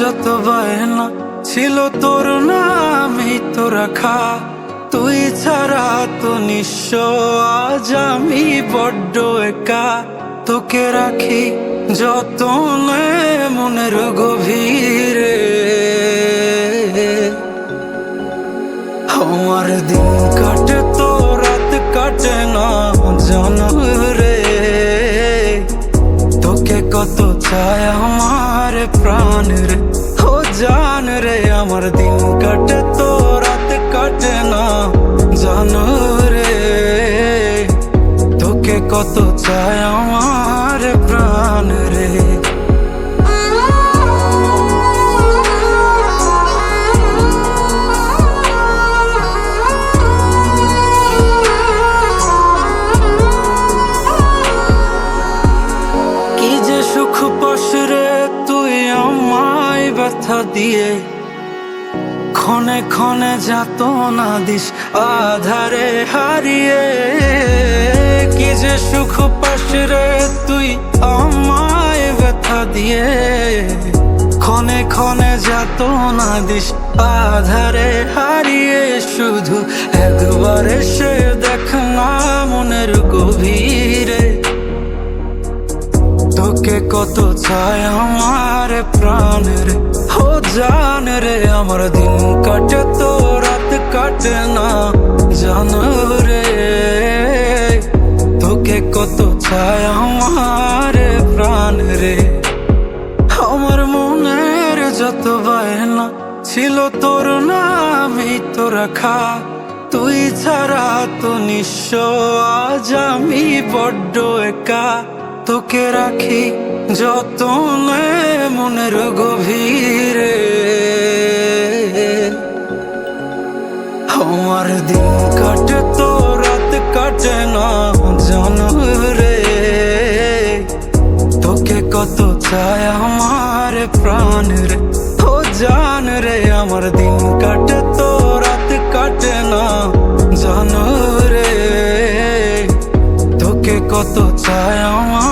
যত বায়না ছিল তোর নামই তো রাখা, তুই ছাড়া তো নিঃস্ব আজ আমি বড্ড একা। তোকে রাখি যতনে মনের গভীরে, আমার দিন কাটে তো রাত কাটে না জানো রে। তোকে কত চায় আমার প্রাণ রে, ও জান রে। আমার দিন কাটে তো রাত কাটে না জানো রে। তোকে কত চায় আমার প্রাণ রে। কি যে সুখ পাস রে তুই আমায় ব্যথা দিয়ে, ক্ষণে ক্ষণে যাত না দিস আধারে হারিয়ে। কি যে সুখ পাস রে তুই আমায় ব্যথা দিয়ে, ক্ষণে ক্ষণে যাত না দিস আধারে হারিয়ে। শুধু একবার এসে দেখ না মনের গভীরে, তোকে কত চায় আমার প্রাণ রে, ও জান রে। আমার দিন কাটে তো রাত কাটে না জানো রে। তোকে কত চায় আমার প্রাণ রে। আমার মনের যত বায়না ছিল তোর নামই তো রাখা, তুই ছাড়া তো নিঃস্ব আজ আমি বড্ড একা। তোকে রাখি যতনে মনের গভীরে, আমার দিন কাটে তো রাত কাটে না জানো রে। তোকে কত চায় আমার প্রাণ রে, ও জান রে। আমার দিন কাটে তো রাত কাটে না জানো রে। তোকে কত চায় আমার